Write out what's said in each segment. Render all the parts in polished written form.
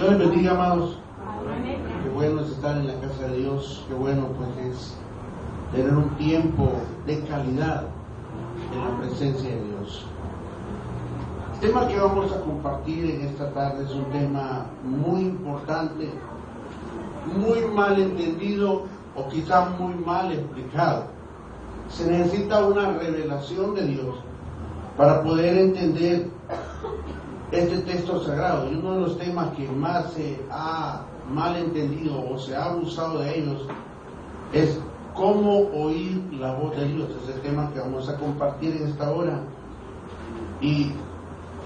Dios les bendiga, amados. Qué bueno es estar en la casa de Dios. Qué bueno pues es tener un tiempo de calidad en la presencia de Dios. El tema que vamos a compartir en esta tarde es un tema muy importante, muy mal entendido o quizá muy mal explicado. Se necesita una revelación de Dios para poder entender este texto sagrado. Y uno de los temas que más se ha mal entendido o se ha abusado de ellos es cómo oír la voz de Dios. Es el tema que vamos a compartir en esta hora. Y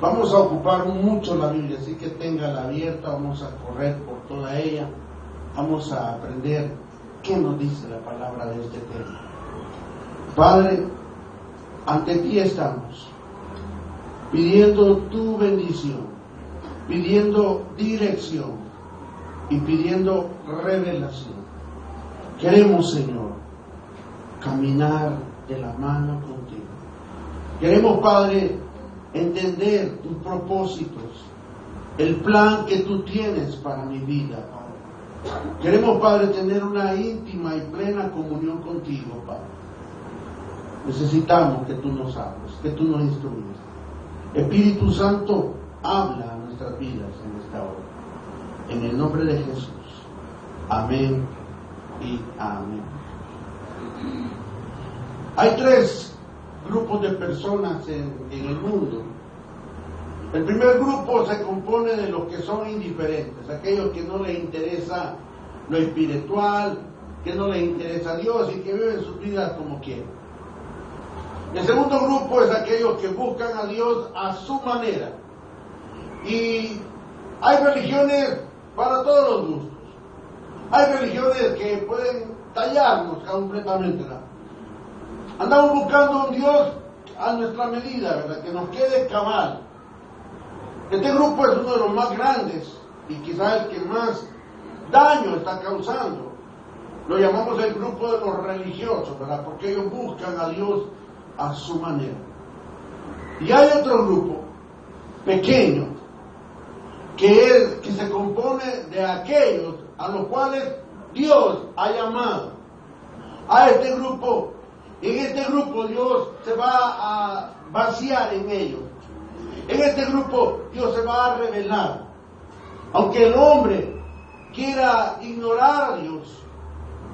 vamos a ocupar mucho la Biblia, así que téngala abierta, vamos a correr por toda ella, vamos a aprender qué nos dice la palabra de este tema. Padre, ante ti estamos, pidiendo tu bendición, pidiendo dirección y pidiendo revelación. Queremos, Señor, caminar de la mano contigo. Queremos, Padre, entender tus propósitos, el plan que tú tienes para mi vida, Padre. Queremos, Padre, tener una íntima y plena comunión contigo, Padre. Necesitamos que tú nos hables, que tú nos instruyas. Espíritu Santo, habla a nuestras vidas en esta hora. En el nombre de Jesús. Amén y amén. Hay tres grupos de personas en el mundo. El primer grupo se compone de los que son indiferentes, aquellos que no les interesa lo espiritual, que no les interesa Dios y que viven sus vidas como quieren. El segundo grupo es aquellos que buscan a Dios a su manera. Y hay religiones para todos los gustos. Hay religiones que pueden tallarnos completamente. Andamos buscando un Dios a nuestra medida, ¿verdad? Que nos quede cabal. Este grupo es uno de los más grandes y quizás el que más daño está causando. Lo llamamos el grupo de los religiosos, ¿verdad? Porque ellos buscan a Dios a su manera. Y hay otro grupo pequeño que se compone de aquellos a los cuales Dios ha llamado. A este grupo, en este grupo Dios se va a vaciar en ellos. En este grupo Dios se va a revelar. Aunque el hombre quiera ignorar a Dios,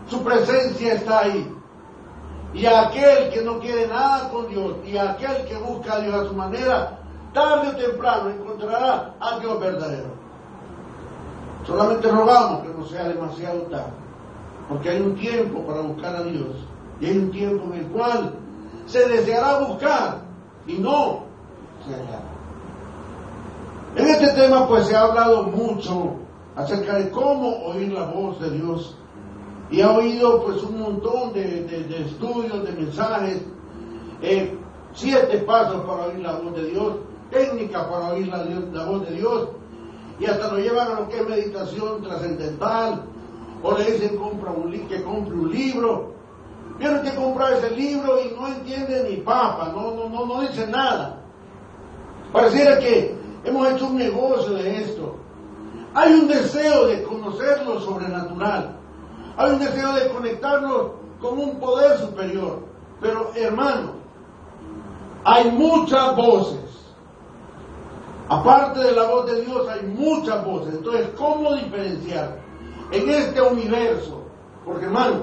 su presencia está ahí. Y aquel que no quiere nada con Dios y aquel que busca a Dios a su manera, tarde o temprano encontrará a Dios verdadero. Solamente rogamos que no sea demasiado tarde, porque hay un tiempo para buscar a Dios y hay un tiempo en el cual se deseará buscar y no se hallará. En este tema pues se ha hablado mucho acerca de cómo oír la voz de Dios. Y ha oído pues un montón de estudios, de mensajes, 7 pasos para oír la voz de Dios, técnicas para oír la voz de Dios, y hasta lo llevan a lo que es meditación trascendental, o le dicen que compre un libro. Vieron que comprar ese libro y no entiende ni papa, no dice nada. Pareciera que hemos hecho un negocio de esto. Hay un deseo de conocer lo sobrenatural. Hay un deseo de conectarnos con un poder superior. Pero, hermano, hay muchas voces. Aparte de la voz de Dios, hay muchas voces. Entonces, ¿cómo diferenciar en este universo? Porque, hermano,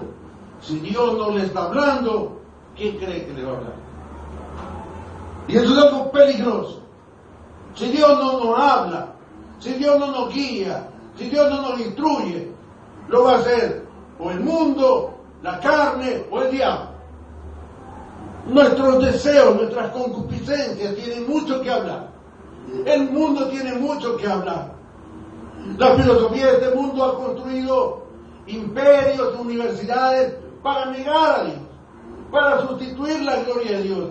si Dios no le está hablando, ¿quién cree que le va a hablar? Y eso es algo peligroso. Si Dios no nos habla, si Dios no nos guía, si Dios no nos instruye, lo va a hacer o el mundo, la carne o el diablo. Nuestros deseos, nuestras concupiscencias tienen mucho que hablar. El mundo tiene mucho que hablar. La filosofía de este mundo ha construido imperios, universidades para negar a Dios, para sustituir la gloria de Dios.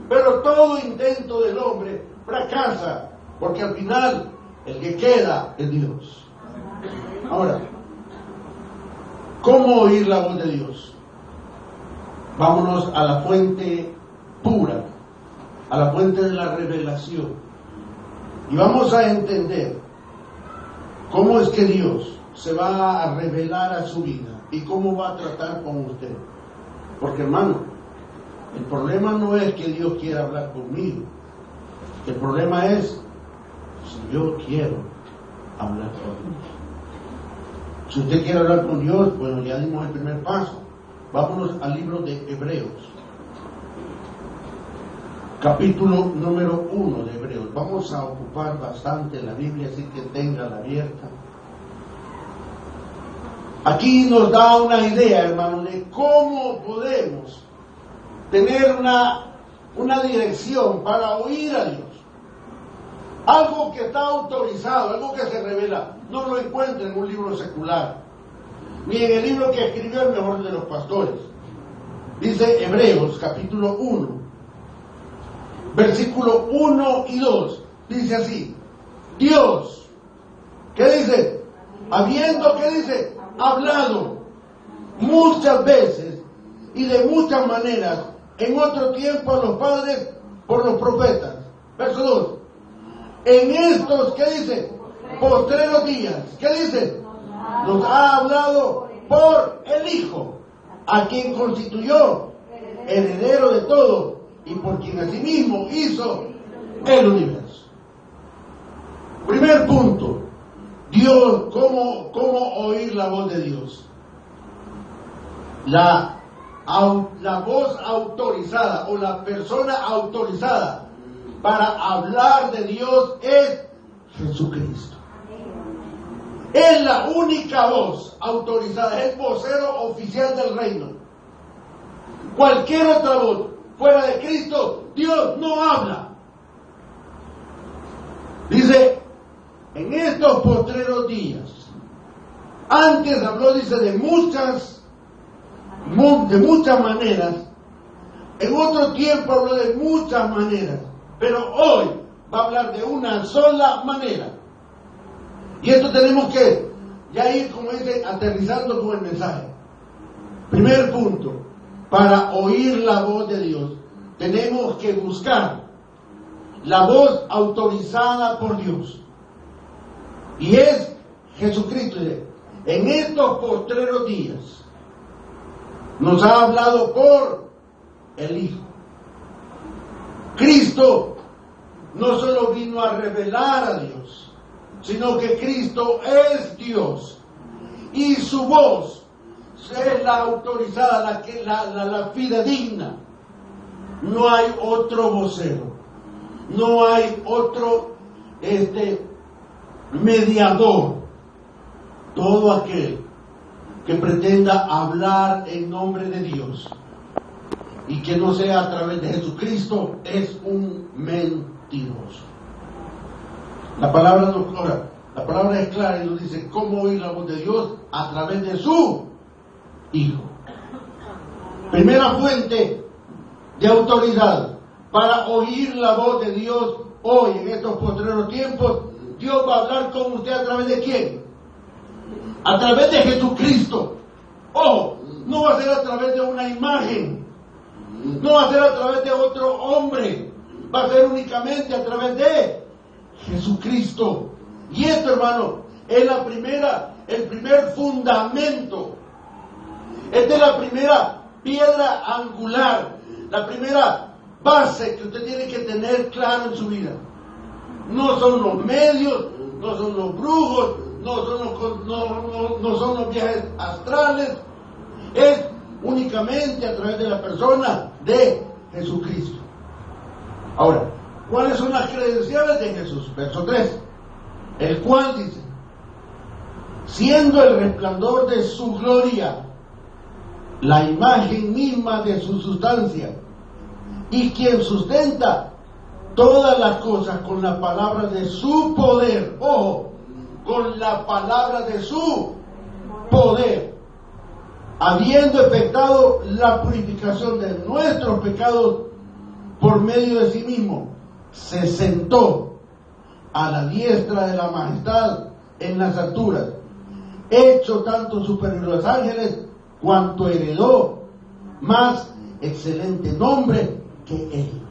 Pero todo intento del hombre fracasa, porque al final el que queda es Dios. Ahora, ¿cómo oír la voz de Dios? Vámonos a la fuente pura, a la fuente de la revelación. Y vamos a entender ¿Cómo es que Dios se va a revelar a su vida? ¿Y cómo va a tratar con usted? Porque, hermano, el problema no es que Dios quiera hablar conmigo. El problema es si yo quiero hablar con Dios. Si usted quiere hablar con Dios, bueno, ya dimos el primer paso. Vámonos al libro de Hebreos. Capítulo número 1 de Hebreos. Vamos a ocupar bastante la Biblia, así que téngala abierta. Aquí nos da una idea, hermano, de cómo podemos tener una dirección para oír a Dios. Algo que está autorizado, algo que se revela, no lo encuentra en un libro secular, ni en el libro que escribió el mejor de los pastores. Dice Hebreos, capítulo 1, versículo 1 y 2, dice así: Dios, ¿qué dice? Habiendo, ¿qué dice? Hablado muchas veces y de muchas maneras en otro tiempo a los padres por los profetas. Verso 2. En estos, ¿qué dice? Postreros días, ¿qué dice? Nos ha hablado por el Hijo, a quien constituyó heredero de todo y por quien asimismo hizo el universo. Primer punto. Dios, ¿cómo oír la voz de Dios? La voz autorizada o la persona autorizada para hablar de Dios es Jesucristo. Es la única voz autorizada, es el vocero oficial del reino. Cualquier otra voz fuera de Cristo, Dios no habla. Dice, en estos postreros días, antes habló, dice, de muchas maneras, en otro tiempo habló de muchas maneras, pero hoy va a hablar de una sola manera. Y esto tenemos que ya ir, como dice, aterrizando con el mensaje. Primer punto, para oír la voz de Dios, tenemos que buscar la voz autorizada por Dios. Y es Jesucristo. En estos postreros días nos ha hablado por el Hijo. Cristo no solo vino a revelar a Dios, sino que Cristo es Dios. Y su voz es la autorizada, la fidedigna. No hay otro vocero, no hay otro mediador. Todo aquel que pretenda hablar en nombre de Dios y que no sea a través de Jesucristo es un mentiroso. La palabra es clara y nos dice cómo oír la voz de Dios: a través de su Hijo. Primera fuente de autoridad para oír la voz de Dios hoy en estos postreros tiempos. Dios va a hablar con usted a través de ¿quién? A través de Jesucristo. Ojo, no va a ser a través de una imagen, no va a ser a través de otro hombre, va a ser únicamente a través de Jesucristo. Y esto, hermano, es el primer fundamento. Esta es la primera piedra angular, la primera base que usted tiene que tener claro en su vida. No son los medios, no son los brujos, no son los viajes astrales. Es únicamente a través de la persona de Jesucristo. Ahora, ¿cuáles son las credenciales de Jesús? Verso 3, el cual dice: siendo el resplandor de su gloria, la imagen misma de su sustancia, y quien sustenta todas las cosas con la palabra de su poder. Ojo, con la palabra de su poder, habiendo efectuado la purificación de nuestros pecados por medio de sí mismo, se sentó a la diestra de la majestad en las alturas, hecho tanto superior a los ángeles, cuanto heredó más excelente nombre que ellos.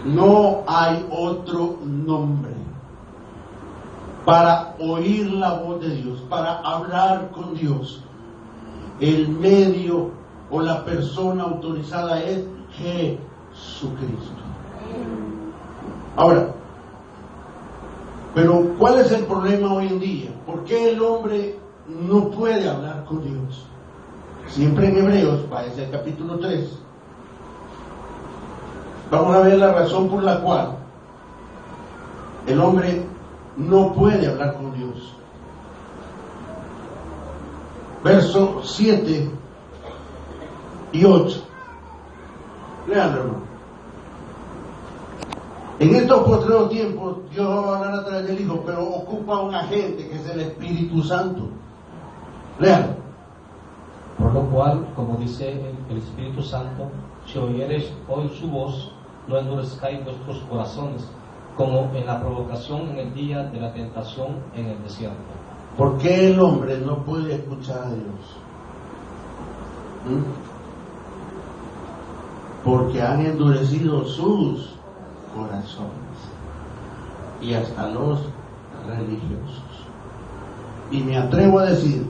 No hay otro nombre para oír la voz de Dios, para hablar con Dios. El medio o la persona autorizada es Jesucristo. Ahora, pero ¿cuál es el problema hoy en día? ¿Por qué el hombre no puede hablar con Dios? Siempre en Hebreos, váyase al capítulo 3. Vamos a ver la razón por la cual el hombre no puede hablar con Dios. Versos 7 y 8. Leanlo, hermano. En estos postreros tiempos, Dios va a hablar a través del Hijo, pero ocupa un agente que es el Espíritu Santo. Leanlo. Por lo cual, como dice el Espíritu Santo, si oyereis hoy su voz, no endurezcáis vuestros corazones, como en la provocación en el día de la tentación en el desierto. ¿Por qué el hombre no puede escuchar a Dios? Porque han endurecido sus corazones, y hasta los religiosos. Y me atrevo a decir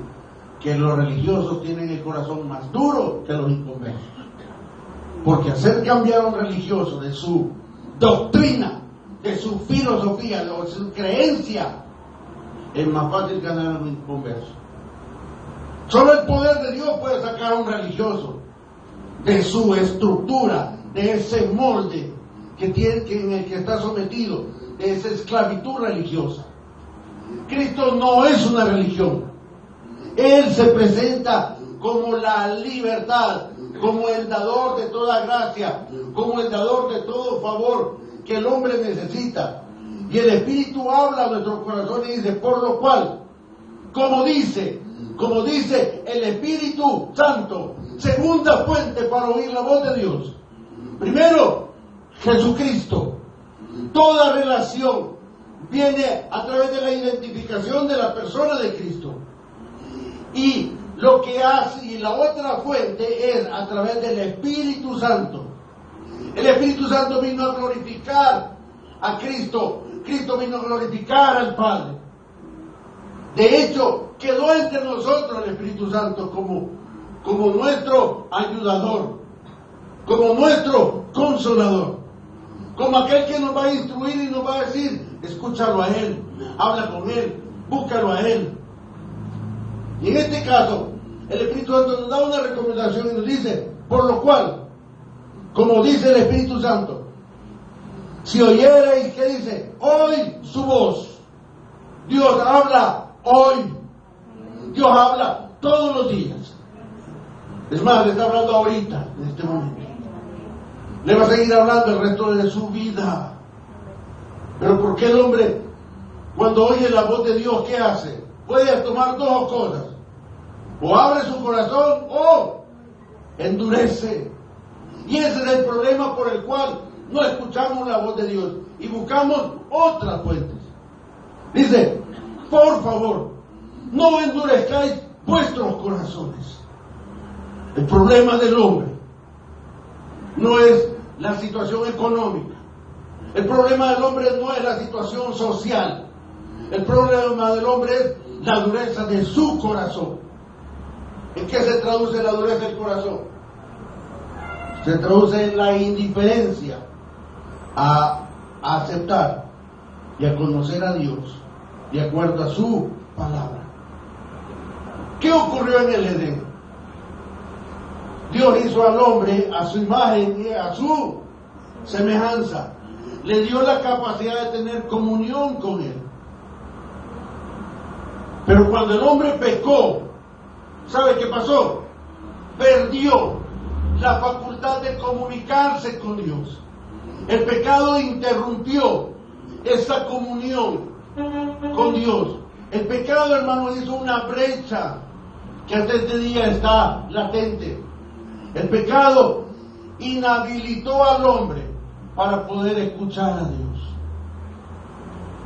que los religiosos tienen el corazón más duro que los inconversos, porque hacer cambiar a un religioso de su doctrina, de su filosofía, de su creencia, es más fácil que ganar a un inconverso. Solo el poder de Dios puede sacar a un religioso de su estructura, de ese molde en el que está sometido, de esa esclavitud religiosa. Cristo no es una religión. Él se presenta como la libertad, como el dador de toda gracia, como el dador de todo favor que el hombre necesita. Y el Espíritu habla a nuestros corazones y dice, por lo cual, como dice el Espíritu Santo, segunda fuente para oír la voz de Dios. Primero, Jesucristo. Toda relación viene a través de la identificación de la persona de Cristo. Y lo que hace, y la otra fuente es a través del Espíritu Santo. El Espíritu Santo vino a glorificar a Cristo. Cristo vino a glorificar al Padre. De hecho, quedó entre nosotros el Espíritu Santo como nuestro ayudador, como nuestro consolador, como aquel que nos va a instruir y nos va a decir, escúchalo a Él, habla con Él, búscalo a Él. Y en este caso, el Espíritu Santo nos da una recomendación y nos dice, por lo cual, como dice el Espíritu Santo, si oyereis, ¿qué dice? Oíd su voz. Dios habla hoy. Dios habla todos los días. Es más, le está hablando ahorita, en este momento. Le va a seguir hablando el resto de su vida. Pero ¿por qué el hombre, cuando oye la voz de Dios, qué hace? Puede tomar dos cosas. O abre su corazón o endurece. Y ese es el problema por el cual no escuchamos la voz de Dios y buscamos otras fuentes. Dice, por favor, no endurezcáis vuestros corazones. El problema del hombre no es la situación económica. El problema del hombre no es la situación social. El problema del hombre es la dureza de su corazón. ¿En qué se traduce la dureza del corazón? Se traduce en la indiferencia a aceptar y a conocer a Dios de acuerdo a su palabra. ¿Qué ocurrió en el Edén? Dios hizo al hombre a su imagen y a su semejanza. Le dio la capacidad de tener comunión con Él. Pero cuando el hombre pecó, ¿sabe qué pasó? Perdió la facultad de comunicarse con Dios. El pecado interrumpió esa comunión con Dios. El pecado, hermano, hizo una brecha que hasta este día está latente. El pecado inhabilitó al hombre para poder escuchar a Dios.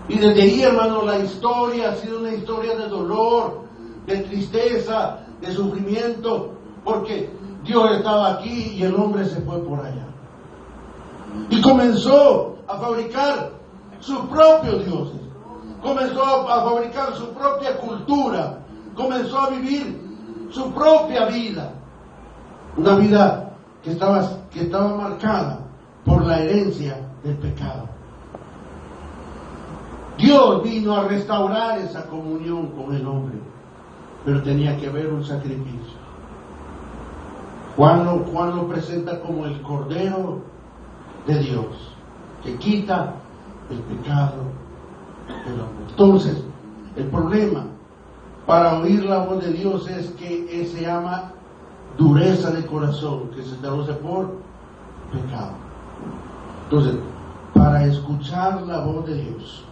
Y desde ahí, hermano, la historia ha sido una historia de dolor, de tristeza, de sufrimiento, porque Dios estaba aquí y el hombre se fue por allá. Y comenzó a fabricar sus propios dioses. comenzó a fabricar su propia cultura, comenzó a vivir su propia vida, una vida que estaba marcada por la herencia del pecado. Dios vino a restaurar esa comunión con el hombre, pero tenía que haber un sacrificio. Juan lo presenta como el Cordero de Dios, que quita el pecado del hombre. Entonces, el problema para oír la voz de Dios es que se llama dureza de corazón, que se traduce por pecado. Entonces, para escuchar la voz de Dios,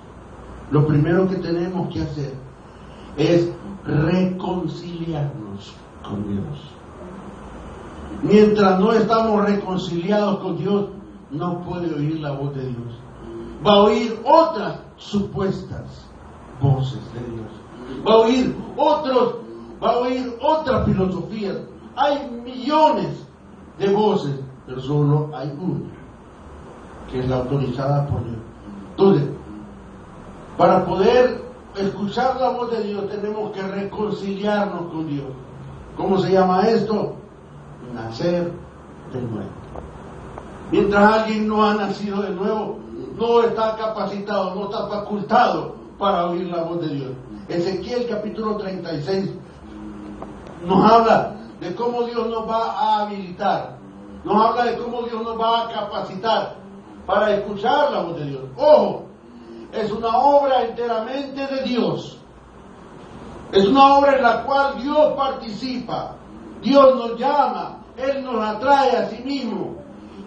lo primero que tenemos que hacer es reconciliarnos con Dios. Mientras no estamos reconciliados con Dios, no puede oír la voz de Dios. Va a oír otras supuestas voces de Dios. Va a oír otras filosofías. Hay millones de voces, pero solo hay una, que es la autorizada por Dios. Entonces, para poder escuchar la voz de Dios, tenemos que reconciliarnos con Dios. ¿Cómo se llama esto? Nacer de nuevo. Mientras alguien no ha nacido de nuevo, no está capacitado, no está facultado para oír la voz de Dios. Ezequiel capítulo 36 nos habla de cómo Dios nos va a habilitar, nos habla de cómo Dios nos va a capacitar para escuchar la voz de Dios. Ojo, es una obra enteramente de Dios. Es una obra en la cual Dios participa. Dios nos llama, Él nos atrae a sí mismo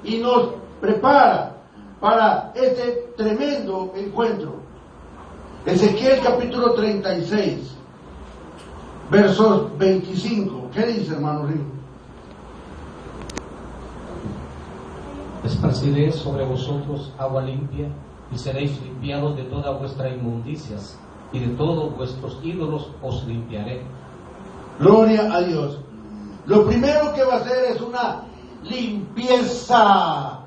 y nos prepara para este tremendo encuentro. Ezequiel capítulo 36, versos 25. ¿Qué dice, hermano Río? Esparciré sobre vosotros agua limpia, y seréis limpiados de todas vuestras inmundicias, y de todos vuestros ídolos os limpiaré. Gloria a Dios. Lo primero que va a hacer es una limpieza.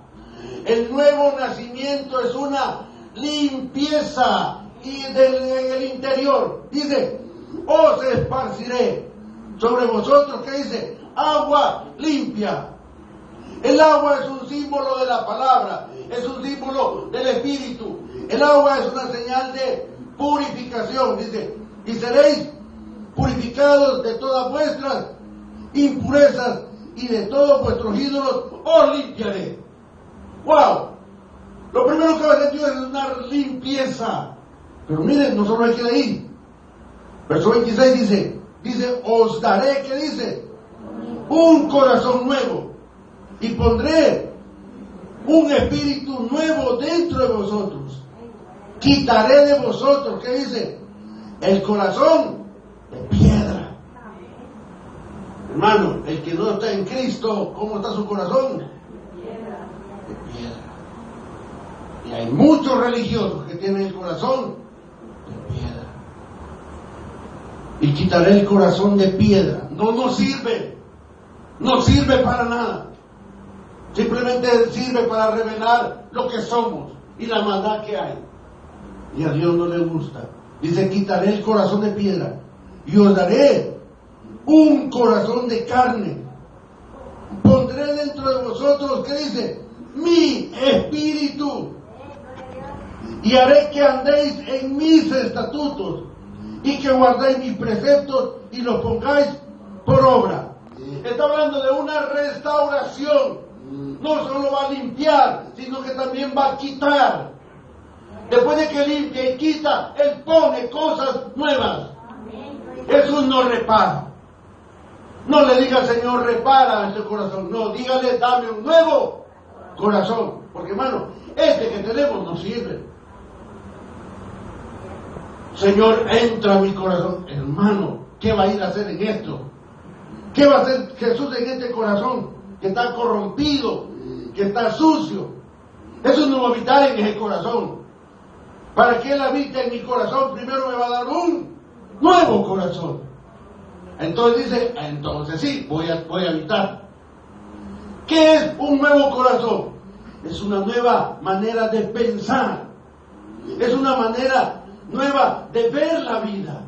El nuevo nacimiento es una limpieza y en el interior. Dice, os esparciré sobre vosotros, ¿qué dice? Agua limpia. El agua es un símbolo de la palabra, es un símbolo del Espíritu. El agua es una señal de purificación. Dice, y seréis purificados de todas vuestras impurezas y de todos vuestros ídolos os limpiaré. ¡Wow! Lo primero que va a hacer Dios es una limpieza. Pero miren, no solo hay que ir. Verso 26 dice, os daré, ¿qué dice? Un corazón nuevo, y pondré un espíritu nuevo dentro de vosotros. Quitaré de vosotros, ¿qué dice? El corazón de piedra. Hermano, el que no está en Cristo, ¿cómo está su corazón? De piedra. Y hay muchos religiosos que tienen el corazón de piedra. Y quitaré el corazón de piedra. No sirve. No sirve para nada. Simplemente sirve para revelar lo que somos y la maldad que hay. Y a Dios no le gusta. Dice, quitaré el corazón de piedra y os daré un corazón de carne. Pondré dentro de vosotros, ¿qué dice? Mi espíritu. Y haré que andéis en mis estatutos y que guardéis mis preceptos y los pongáis por obra. Está hablando de una restauración. No solo va a limpiar, sino que también va a quitar. Después de que limpia y quita, Él pone cosas nuevas. Jesús no repara. No le diga, Señor, repara este corazón. No, dígale, dame un nuevo corazón. Porque, hermano, este que tenemos no sirve. Señor, entra a mi corazón. Hermano, ¿qué va a ir a hacer en esto? ¿Qué va a hacer Jesús en este corazón que está corrompido, que está sucio? Eso no va a habitar en ese corazón. Para que Él habite en mi corazón, primero me va a dar un nuevo corazón. Entonces dice, entonces sí, voy a habitar. ¿Qué es un nuevo corazón? Es una nueva manera de pensar. Es una manera nueva de ver la vida.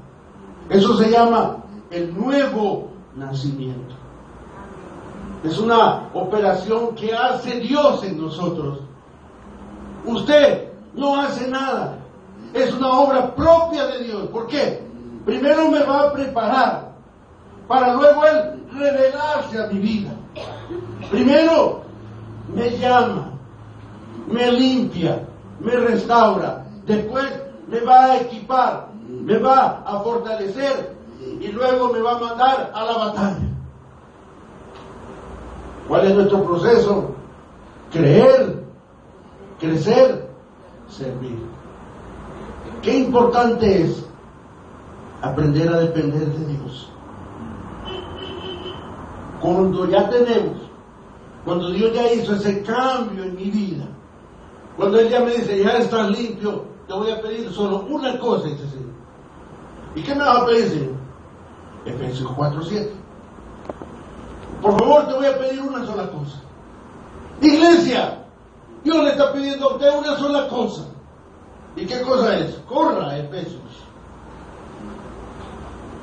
Eso se llama el nuevo nacimiento. Es una operación que hace Dios en nosotros. Usted no hace nada. Es una obra propia de Dios. ¿Por qué? Primero me va a preparar para luego Él revelarse a mi vida. Primero me llama, me limpia, me restaura. Después me va a equipar, me va a fortalecer y luego me va a mandar a la batalla. ¿Cuál es nuestro proceso? Creer, crecer, servir. Qué importante es aprender a depender de Dios. Cuando ya tenemos, cuando Dios ya hizo ese cambio en mi vida, cuando Él ya me dice, ya estás limpio, te voy a pedir solo una cosa, dice el Señor. ¿Y qué me vas a pedir, Señor? Efesios 4:7. Por favor, te voy a pedir una sola cosa. Iglesia, Dios le está pidiendo a usted una sola cosa. ¿Y qué cosa es? Corra a Efesios.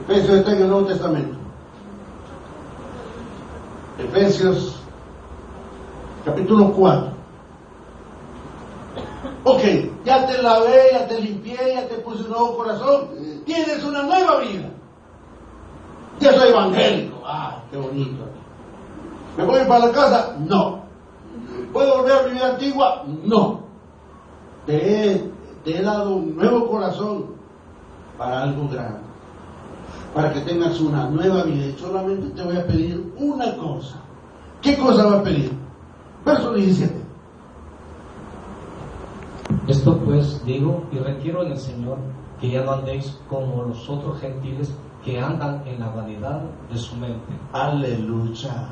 Efesios está en el Nuevo Testamento. Efesios capítulo 4. Ok, ya te lavé, ya te limpié, ya te puse un nuevo corazón. Tienes una nueva vida. Ya soy evangélico. Ah, qué bonito. ¿Me voy para la casa? No. ¿Puedo volver a mi vida antigua? No. Te he dado un nuevo corazón para algo grande, para que tengas una nueva vida. Y solamente te voy a pedir una cosa. ¿Qué cosa va a pedir? Verso 17. Esto pues digo y requiero en el Señor que ya no andéis como los otros gentiles que andan en la vanidad de su mente. Aleluya.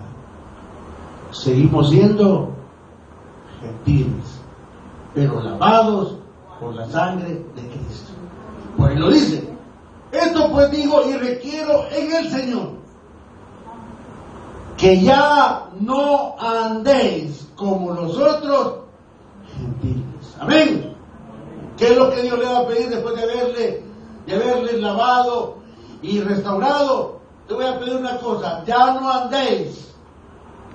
Seguimos siendo gentiles, pero lavados por la sangre de Cristo. Por ahí lo dice. Esto pues digo y requiero en el Señor que ya no andéis como los otros gentiles. Amén. ¿Qué es lo que Dios le va a pedir después de haberle lavado y restaurado? Te voy a pedir una cosa: ya no andéis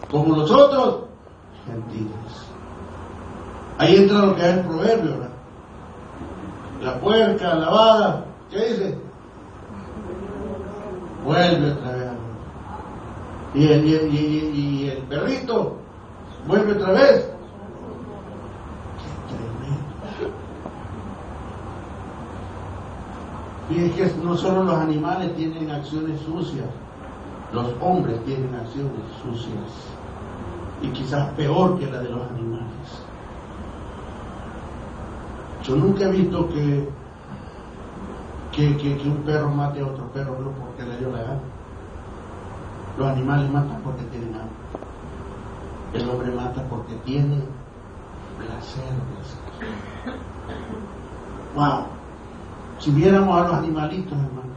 como los otros gentiles. Ahí entra lo que es el proverbio, ¿verdad? La puerca lavada, ¿qué dice? Vuelve otra vez. Y el perrito vuelve otra vez. Qué tremendo. Fíjense que no solo los animales tienen acciones sucias, los hombres tienen acciones sucias, y quizás peor que la de los animales. Yo nunca he visto que un perro mate a otro perro no porque le dio la gana. Los animales matan porque tienen hambre. El hombre mata porque tiene placer de hacerlo. Wow. Si viéramos a los animalitos, hermano,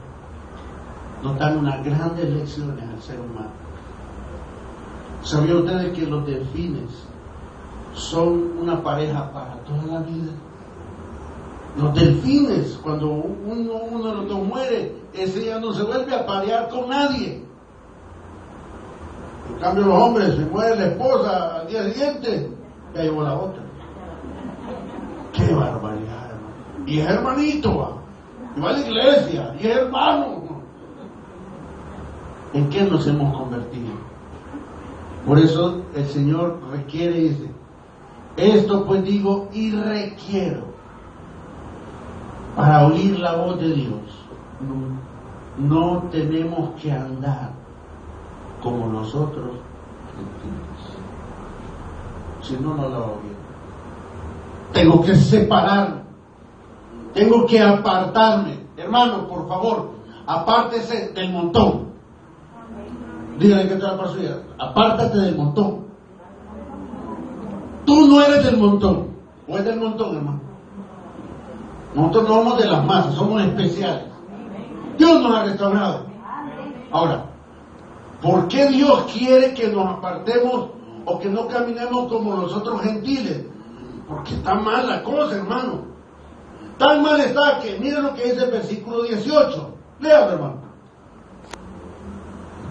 nos dan unas grandes lecciones al ser humano. ¿Sabían ustedes que los delfines son una pareja para toda la vida? Los delfines, cuando uno de los dos muere, ese ya no se vuelve a parear con nadie. En cambio los hombres, se muere la esposa al día siguiente, ya llevó la otra. ¡Qué barbaridad, hermano! Y es hermanito, ¿va? Y va a la iglesia, y es hermano. ¿En qué nos hemos convertido? Por eso el Señor requiere y dice: esto pues digo y requiero. Para oír la voz de Dios, no tenemos que andar como nosotros gentiles. Si no, no la oigo. Tengo que separarme, tengo que apartarme. Hermano, por favor, apártese del montón. Dígale que te la paso ya. Apártate del montón. Tú no eres del montón, o es del montón, hermano. Nosotros no somos de las masas, somos especiales. Dios nos ha restaurado. Ahora, ¿por qué Dios quiere que nos apartemos o que no caminemos como los otros gentiles? Porque está mal la cosa, hermano. Tan mal está que, miren lo que dice el versículo 18. Léalo, hermano.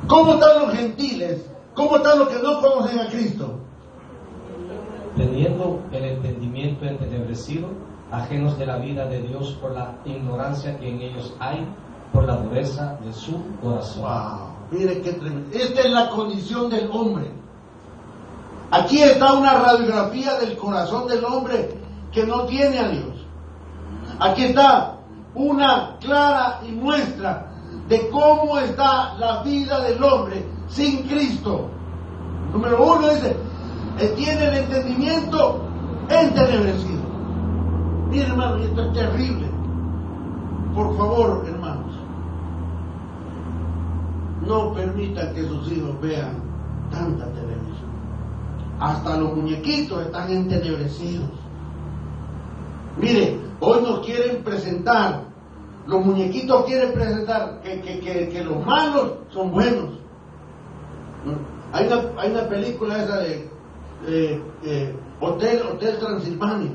¿Cómo están los gentiles? ¿Cómo están los que no conocen a Cristo? Teniendo el entendimiento entenebrecido, ajenos de la vida de Dios por la ignorancia que en ellos hay, por la dureza de su corazón. Wow, mire qué tremendo. Esta es la condición del hombre. Aquí está una radiografía del corazón del hombre que no tiene a Dios. Aquí está una clara y muestra de cómo está la vida del hombre sin Cristo. Número 1 dice, tiene el entendimiento entenebrecido. Mire, hermano, y esto es terrible. Por favor, hermanos, no permitan que sus hijos vean tanta televisión. Hasta los muñequitos están entenebrecidos. Mire, hoy nos quieren presentar, los muñequitos quieren presentar que los malos son buenos. Hay una película esa de Hotel Transilvania.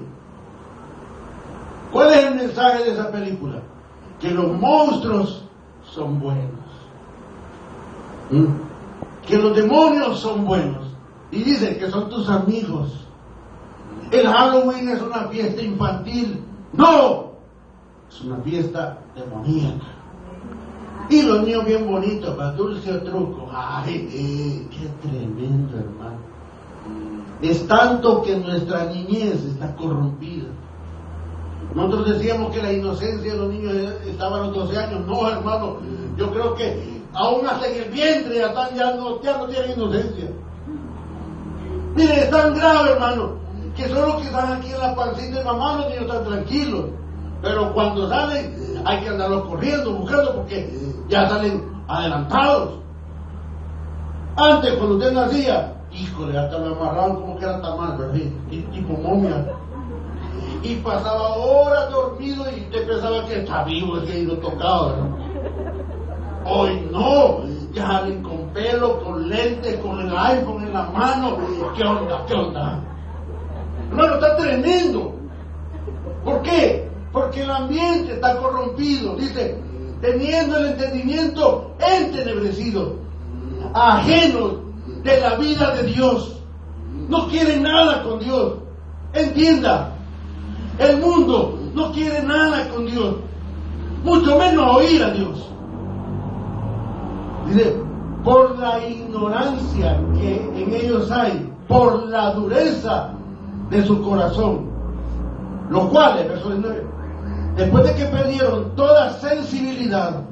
¿Cuál es el mensaje de esa película? Que los monstruos son buenos. Que los demonios son buenos. Y dicen que son tus amigos. El Halloween es una fiesta infantil. ¡No! Es una fiesta demoníaca. Y los niños bien bonitos, para dulce o truco. ¡Ay, qué tremendo, hermano! Es tanto que nuestra niñez está corrompida. Nosotros decíamos que la inocencia de los niños estaba a los 12 años. No, hermano, yo creo que aún hasta en el vientre ya no tienen inocencia. Mire, es tan grave, hermano, que son los que están aquí en la pancita de mamá, los niños están tranquilos. Pero cuando salen, hay que andarlos corriendo, buscando, porque ya salen adelantados. Antes, cuando usted nacía, híjole, hasta me amarraban como que era tamal, ¿verdad? Tipo momia. Y pasaba horas dormido y usted pensaba que está vivo, que ido tocado, ¿no? Hoy no, ya salen con pelo, con lentes, con el iPhone en la mano. ¿Qué onda? Hermano, está tremendo. ¿Por qué? Porque el ambiente está corrompido. Dice, teniendo el entendimiento entenebrecido, ajenos de la vida de Dios. No quieren nada con Dios. Entienda, el mundo no quiere nada con Dios, mucho menos oír a Dios. Dice, por la ignorancia que en ellos hay, por la dureza de su corazón, los cuales, verso 9, después de que perdieron toda sensibilidad,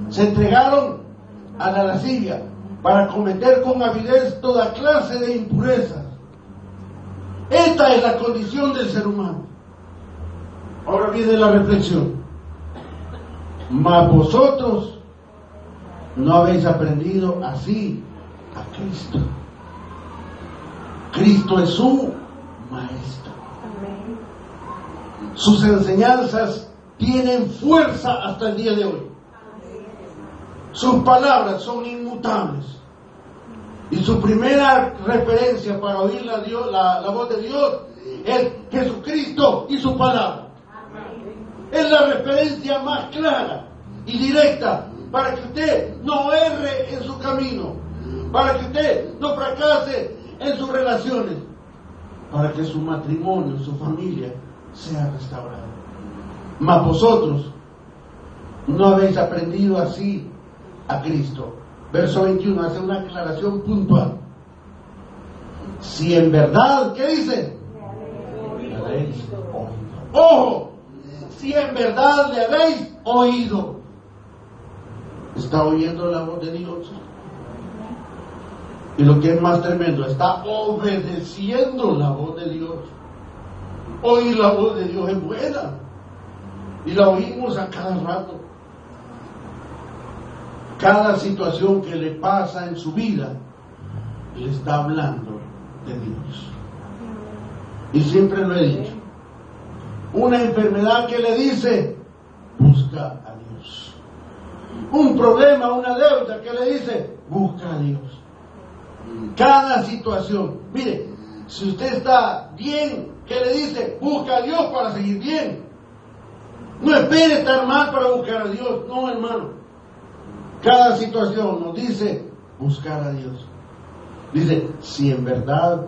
se entregaron a la lascivia para cometer con avidez toda clase de impurezas. Esta es la condición del ser humano. Ahora viene la reflexión. Mas vosotros no habéis aprendido así a Cristo. Cristo es su maestro. Sus enseñanzas tienen fuerza hasta el día de hoy. Sus palabras son inmutables. Y su primera referencia para oír la voz de Dios es Jesucristo y su palabra. Es la referencia más clara y directa para que usted no erre en su camino, para que usted no fracase en sus relaciones, para que su matrimonio, su familia sea restaurado. Mas vosotros no habéis aprendido así a Cristo. Verso 21 hace una aclaración puntual. Si en verdad, ¿qué dice? Le habéis oído. ¡Ojo! Si en verdad le habéis oído. ¿Está oyendo la voz de Dios? Y lo que es más tremendo, está obedeciendo la voz de Dios. Oír la voz de Dios es buena. Y la oímos a cada rato. Cada situación que le pasa en su vida, le está hablando de Dios. Y siempre lo he dicho. Una enfermedad que le dice, busca a Dios. Un problema, una deuda que le dice, busca a Dios. Cada situación. Mire, si usted está bien, ¿qué le dice? Busca a Dios para seguir bien. No espere estar mal para buscar a Dios. No, hermano. Cada situación nos dice buscar a Dios. Dice, si en verdad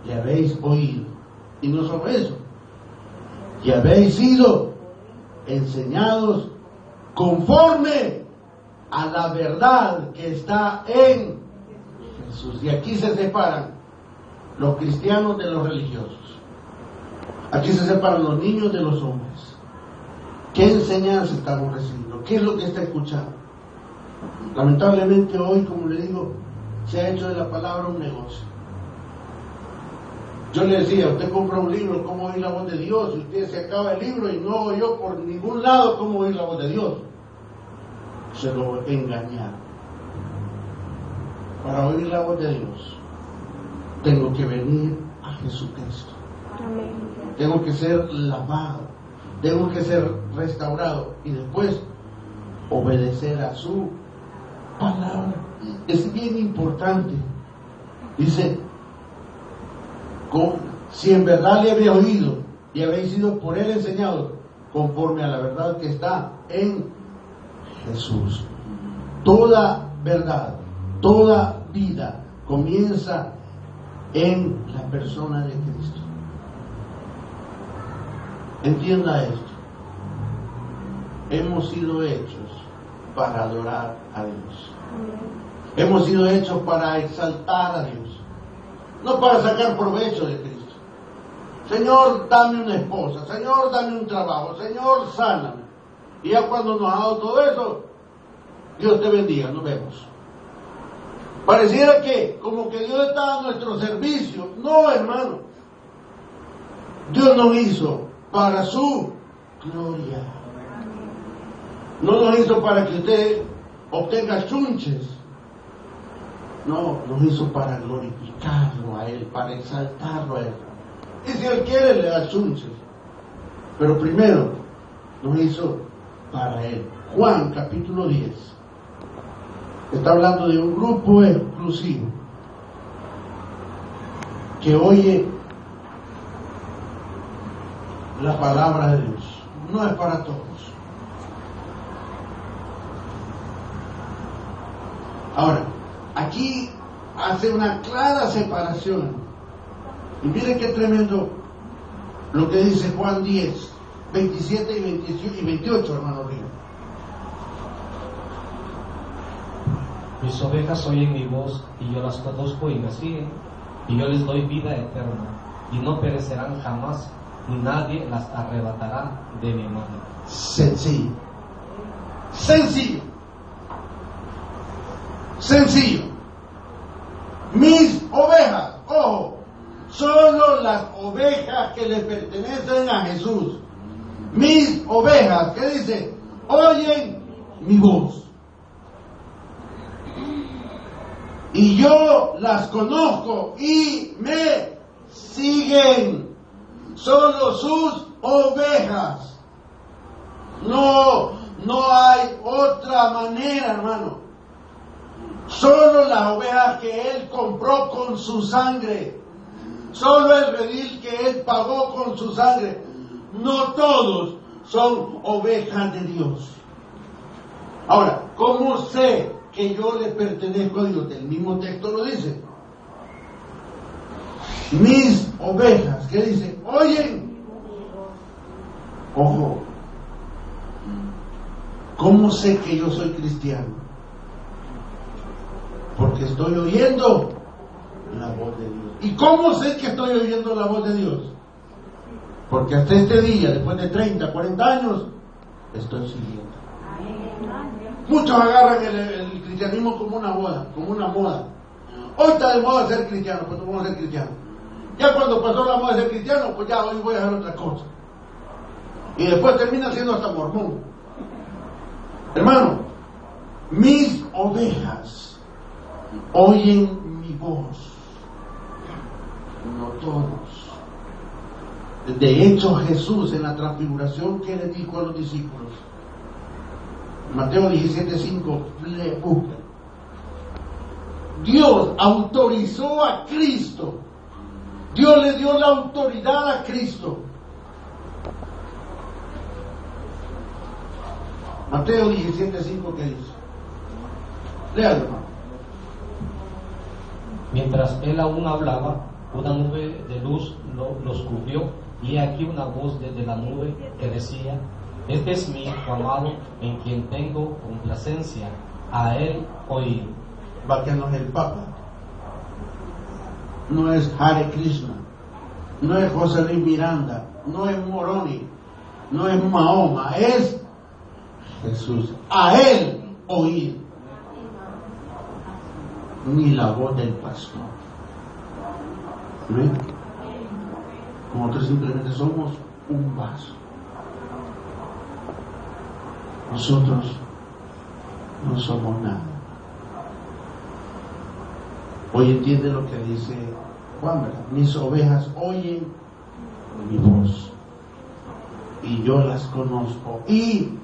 le habéis oído. Y no solo eso. Y habéis sido enseñados conforme a la verdad que está en Jesús. Y aquí se separan los cristianos de los religiosos. Aquí se separan los niños de los hombres. ¿Qué enseñanza estamos recibiendo? ¿Qué es lo que está escuchando? Lamentablemente hoy, como le digo, se ha hecho de la palabra un negocio. Yo le decía, usted compra un libro, ¿cómo oír la voz de Dios? Y usted se acaba el libro y no oyó por ningún lado cómo oír la voz de Dios. Se lo engañaron. Para oír la voz de Dios, tengo que venir a Jesucristo. Amén. Tengo que ser lavado, tengo que ser restaurado y después obedecer a su palabra. Es bien importante. Dice, si en verdad le habéis oído y habéis sido por él enseñados conforme a la verdad que está en Jesús. Toda verdad, toda vida comienza en la persona de Cristo. Entienda esto. Hemos sido hechos para adorar a Dios. Hemos sido hechos para exaltar a Dios. No para sacar provecho de Cristo. Señor, dame una esposa. Señor, dame un trabajo. Señor, sáname. Y ya cuando nos ha dado todo eso, Dios te bendiga, nos vemos. Pareciera que como que Dios está a nuestro servicio. No, hermano. Dios nos hizo para su gloria. No nos hizo para que usted obtenga chunches. No, nos hizo para glorificarlo a Él, para exaltarlo a Él. Y si Él quiere, le da chunches. Pero primero, nos hizo para Él. Juan, capítulo 10. Está hablando de un grupo exclusivo que oye la palabra de Dios. No es para todos. Ahora, aquí hace una clara separación. Y miren qué tremendo lo que dice Juan 10, 27 y 28, hermano Río. Mis ovejas oyen mi voz, y yo las conozco y me siguen, y yo les doy vida eterna, y no perecerán jamás, ni nadie las arrebatará de mi mano. Sencillo. Sencillo. Sencillo. Mis ovejas, ojo, solo las ovejas que le pertenecen a Jesús. Mis ovejas, ¿qué dice? Oyen mi voz. Y yo las conozco y me siguen. Solo sus ovejas. No hay otra manera, hermano. Solo las ovejas que Él compró con su sangre. Solo el redil que Él pagó con su sangre. No todos son ovejas de Dios. Ahora, ¿cómo sé que yo le pertenezco a Dios? El mismo texto lo dice. Mis ovejas, ¿qué dice? Oyen. Ojo. ¿Cómo sé que yo soy cristiano? Porque estoy oyendo la voz de Dios. ¿Y cómo sé que estoy oyendo la voz de Dios? Porque hasta este día, después de 30, 40 años, estoy siguiendo. Muchos agarran el cristianismo como una moda. Hoy está de moda ser cristiano, pues vamos a ser cristiano. Ya cuando pasó la moda de ser cristiano, pues ya hoy voy a hacer otra cosa. Y después termina siendo hasta mormón. Hermano, mis ovejas oyen mi voz. No todos. De hecho, Jesús en la transfiguración, ¿qué le dijo a los discípulos? Mateo 17:5, le buscan. Dios autorizó a Cristo. Dios le dio la autoridad a Cristo Mateo 17:5, ¿qué dice? Léalo, hermano. Mientras él aún hablaba, una nube de luz los cubrió, y aquí una voz desde la nube que decía: este es mi hijo amado, en quien tengo complacencia, a él oír. Va que no es el Papa, no es Hare Krishna, no es José Luis Miranda, no es Moroni, no es Mahoma, es Jesús. A él oír. Ni la voz del pastor. ¿Ven? Nosotros simplemente somos un vaso. Nosotros no somos nada. Hoy entiende lo que dice Juan, ¿verdad? Mis ovejas oyen mi voz y yo las conozco. Y,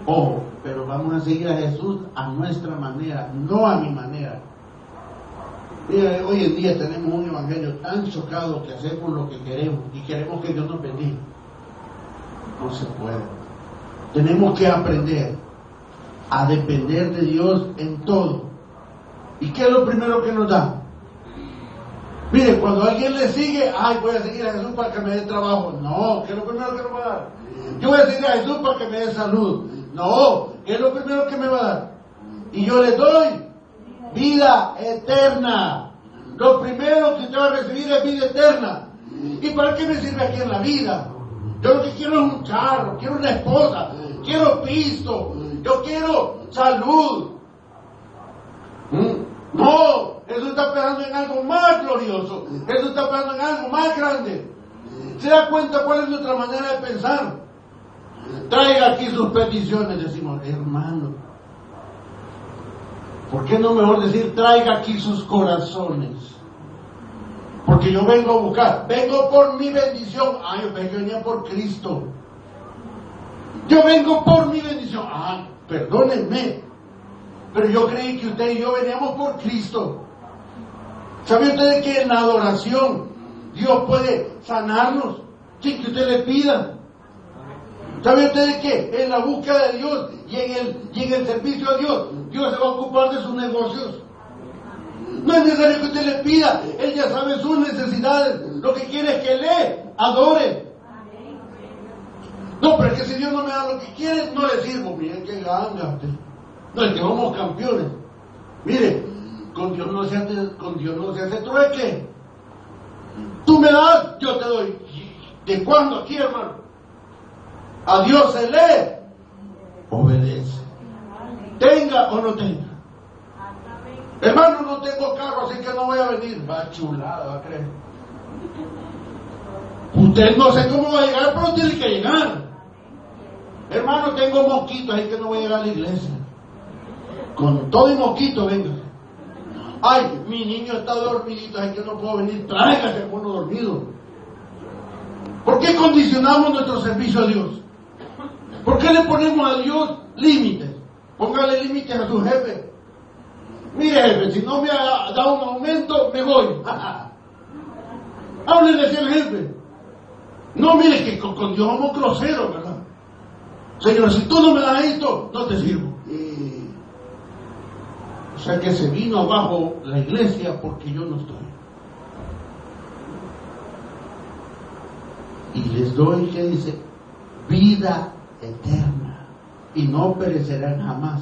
ojo, pero vamos a seguir a Jesús a nuestra manera, no a mi manera. Mira, hoy en día tenemos un evangelio tan chocado que hacemos lo que queremos y queremos que Dios nos bendiga. No se puede. Tenemos que aprender a depender de Dios en todo. ¿Y qué es lo primero que nos da? Mire, cuando alguien le sigue, voy a seguir a Jesús para que me dé trabajo. No, ¿qué es lo primero que nos va a dar? Yo voy a seguir a Jesús para que me dé salud. No, ¿qué es lo primero que me va a dar? Y yo le doy vida eterna. Lo primero que usted va a recibir es vida eterna. ¿Y para qué me sirve aquí en la vida? Yo lo que quiero es un carro, quiero una esposa, quiero pisto, yo quiero salud. No, Jesús está pensando en algo más glorioso. Jesús está pensando en algo más grande. ¿Se da cuenta cuál es nuestra manera de pensar? Traiga aquí sus peticiones, decimos, hermano. ¿Por qué no mejor decir traiga aquí sus corazones? Porque yo vengo a buscar, vengo por mi bendición. Yo pensé que venía por Cristo. Yo vengo por mi bendición. Perdónenme, pero yo creí que usted y yo veníamos por Cristo. ¿Sabe ustedes que en la adoración Dios puede sanarnos sin que usted le pida? ¿Sabe ustedes que en la búsqueda de Dios y en el servicio a Dios, Dios se va a ocupar de sus negocios? No es necesario que usted le pida, Él ya sabe sus necesidades. Lo que quiere es que le adore. No, pero es que si Dios no me da lo que quiere, no le sirvo. Miren que ganga usted. No, es que somos campeones. Mire, con Dios no se hace trueque. Tú me das, yo te doy. ¿De cuándo aquí, hermano? A Dios se le obedece. Tenga o no tenga. Hermano, no tengo carro, así que no voy a venir. Va chulada, va a creer. Usted no sé cómo va a llegar, pero tiene que llegar. Hermano, tengo mosquitos, así que no voy a llegar a la iglesia. Con todo y mosquito, venga. Mi niño está dormidito, así que no puedo venir. Tráigase uno dormido. ¿Por qué condicionamos nuestro servicio a Dios? ¿Por qué le ponemos a Dios límites? Póngale límites a su jefe. Mire, jefe, si no me ha dado un aumento, me voy. Háblele así al jefe. No, mire que con Dios somos groseros, ¿verdad? Señor, si tú no me das esto, no te sirvo. O sea que se vino abajo la iglesia porque yo no estoy. Y les doy, ¿qué dice? Vida eterna. Y no perecerán jamás.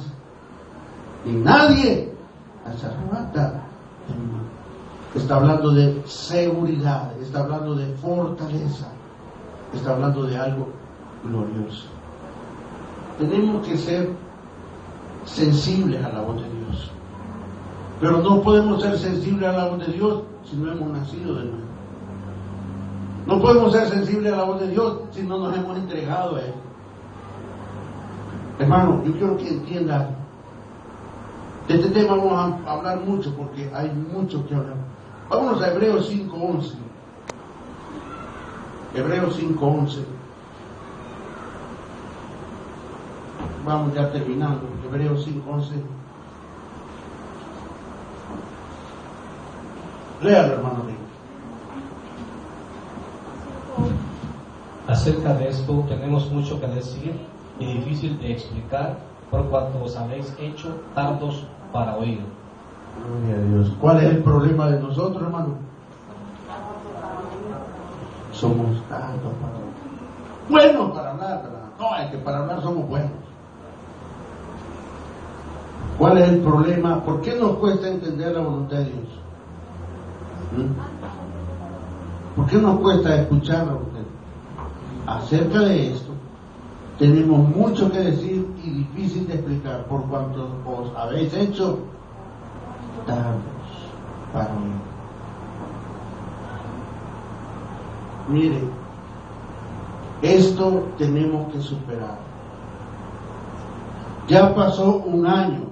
Y nadie las arrebata. Está hablando de seguridad, está hablando de fortaleza, está hablando de algo glorioso. Tenemos que ser sensibles a la voz de Dios. Pero no podemos ser sensibles a la voz de Dios si no hemos nacido de nuevo. No podemos ser sensibles a la voz de Dios si no nos hemos entregado a Él. Hermano, yo quiero que entienda. De este tema vamos a hablar mucho porque hay mucho que hablar. Vámonos a Hebreos 5:11. Hebreos 5:11. Vamos ya terminando. Hebreos 5:11. Léalo, hermano mío. Acerca de esto tenemos mucho que decir, y difícil de explicar, por cuanto os habéis hecho tardos para oír. Gloria a Dios. ¿Cuál es el problema de nosotros, hermano? Somos tardos para oír. Buenos para hablar, ¿verdad? No, es que para hablar somos buenos. ¿Cuál es el problema? ¿Por qué nos cuesta entender la voluntad de Dios? ¿Por qué nos cuesta escuchar la voluntad de Dios? Acerca de esto, tenemos mucho que decir y difícil de explicar, por cuanto os habéis hecho tardos para oír. Mire, esto tenemos que superar. Ya pasó un año.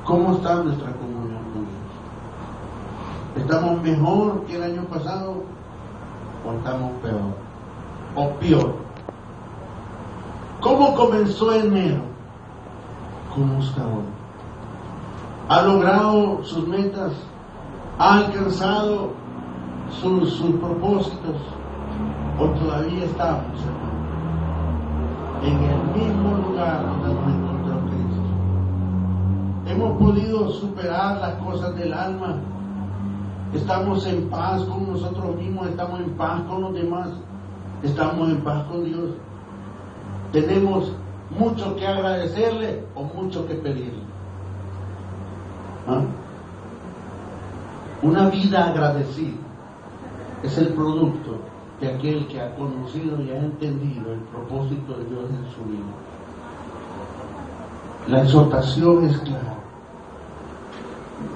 ¿Cómo está nuestra comunión con Dios? ¿Estamos mejor que el año pasado o estamos peor? ¿O peor? ¿Cómo comenzó enero? ¿Cómo está hoy? ¿Ha logrado sus metas? ¿Ha alcanzado sus propósitos? ¿O todavía estamos, hermano, en el mismo lugar donde nos encontró Cristo? ¿Hemos podido superar las cosas del alma? ¿Estamos en paz con nosotros mismos? ¿Estamos en paz con los demás? ¿Estamos en paz con Dios? ¿Tenemos mucho que agradecerle o mucho que pedirle? ¿Ah? Una vida agradecida es el producto de aquel que ha conocido y ha entendido el propósito de Dios en su vida. La exhortación es clara.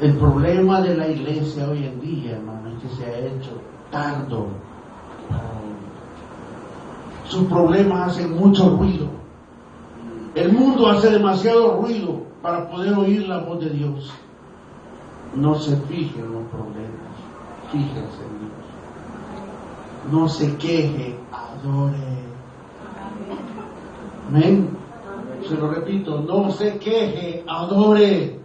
El problema de la iglesia hoy en día, hermano, es que se ha hecho tardo para oír. Sus problemas hacen mucho ruido. El mundo hace demasiado ruido para poder oír la voz de Dios. No se fije en los problemas, fíjense en Dios. No se queje, adore. Amén. Se lo repito, no se queje, adore.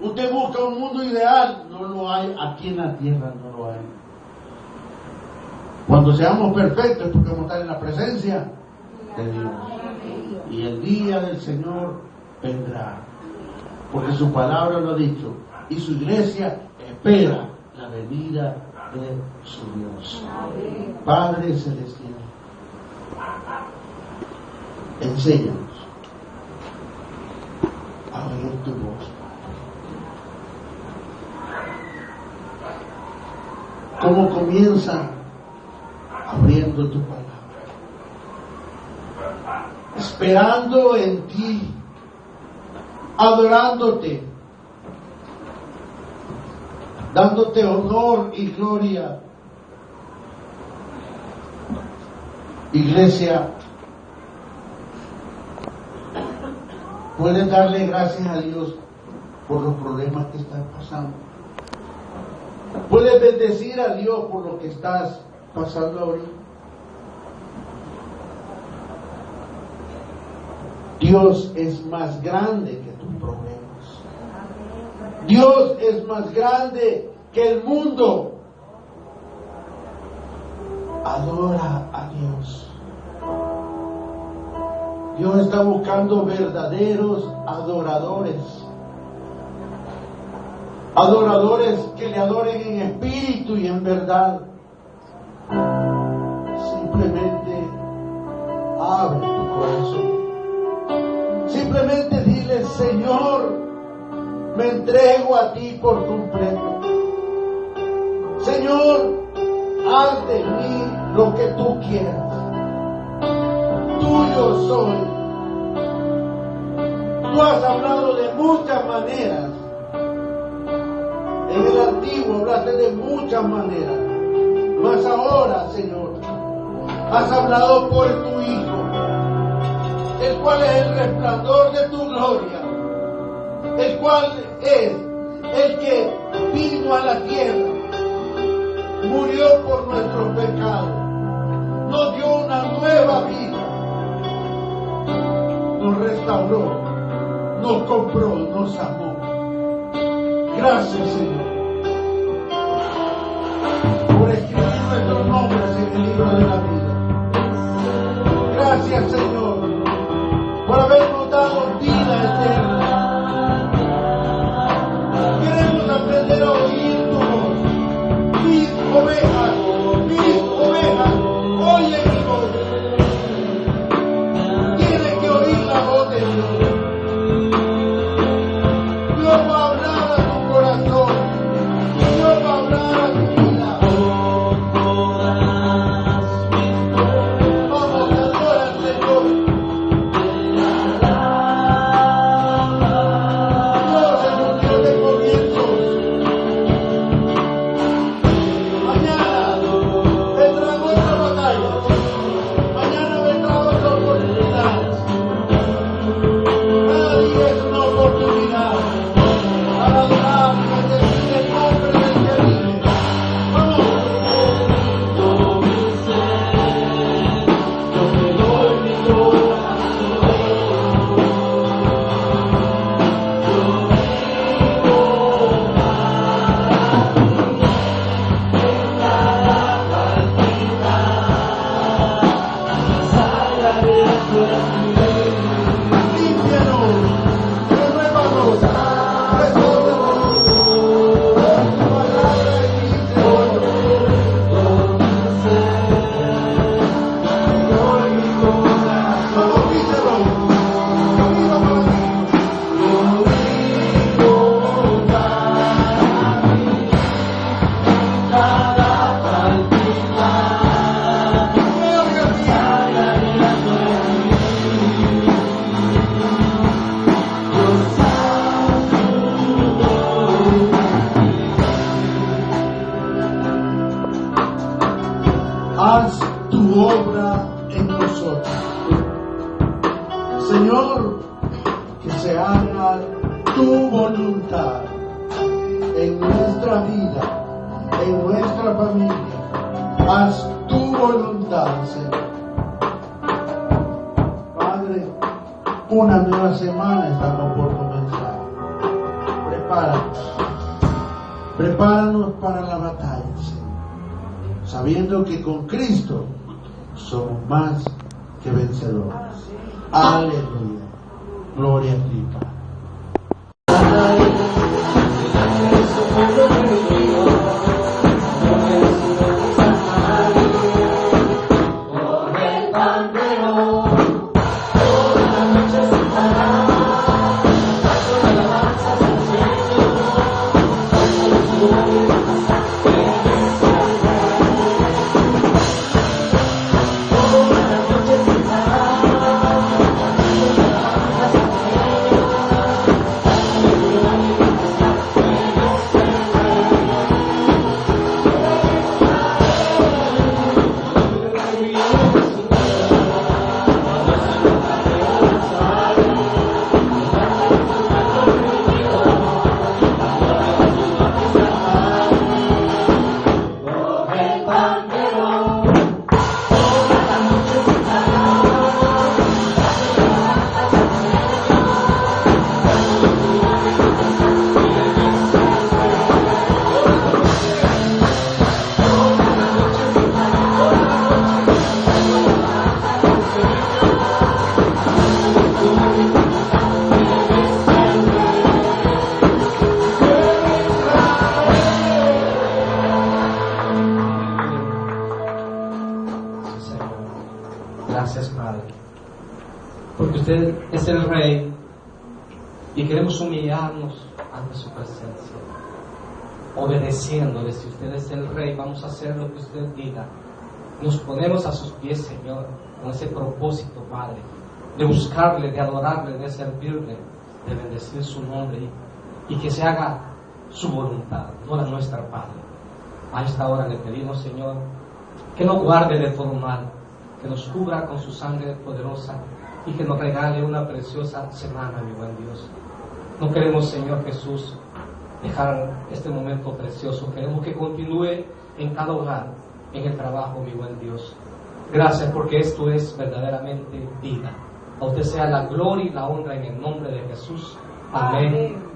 Usted busca un mundo ideal, no lo hay aquí en la tierra, no lo hay. Cuando seamos perfectos es porque vamos a estar en la presencia de Dios. Y el día del Señor vendrá, porque su palabra lo ha dicho, y su iglesia espera la venida de su Dios. Padre Celestial, enséñanos a oír tu voz. ¿Cómo comienza? Abriendo tu palabra, esperando en ti, adorándote, dándote honor y gloria. Iglesia, puedes darle gracias a Dios por los problemas que están pasando. Puedes bendecir a Dios por lo que estás pasando ahorita. Dios es más grande que tus problemas. Dios es más grande que el mundo. Adora a Dios. Dios está buscando verdaderos adoradores. Adoradores que le adoren en espíritu y en verdad. Simplemente abre tu corazón. Simplemente dile: Señor, me entrego a ti por completo. Señor, haz de mí lo que tú quieras. Tuyo soy. Tú has hablado de muchas maneras. En el antiguo hablaste de muchas maneras. Mas ahora, Señor, has hablado por tu Hijo, el cual es el resplandor de tu gloria, el cual es el que vino a la tierra, murió por nuestros pecados, nos dio una nueva vida, nos restauró, nos compró, nos amó. Gracias, Señor, por escribir nuestros nombres en el libro de la vida. Gracias, Señor, Límpianos, renuévanos, restauranos. Tu palabra dice, vamos, díselo. Camino para ti. Haz tu obra en nosotros. Señor, que se haga tu voluntad en nuestra vida, en nuestra familia. Haz tu voluntad, Señor. Padre, una nueva semana estamos por comenzar. Prepáranos para la batalla, Señor, sabiendo que con Cristo somos más que vencedores. Aleluya. Gloria a ti, Padre. Gracias, Padre, porque usted es el Rey y queremos humillarnos ante su presencia, obedeciéndole. Si usted es el Rey, vamos a hacer lo que usted diga. Nos ponemos a sus pies, Señor, con ese propósito, Padre, de buscarle, de adorarle, de servirle, de bendecir su nombre y que se haga su voluntad, no la nuestra, Padre. A esta hora le pedimos, Señor, que nos guarde de todo mal, que nos cubra con su sangre poderosa y que nos regale una preciosa semana, mi buen Dios. No queremos, Señor Jesús, dejar este momento precioso. Queremos que continúe en cada hogar, en el trabajo, mi buen Dios. Gracias, porque esto es verdaderamente vida. A usted sea la gloria y la honra en el nombre de Jesús. Amén.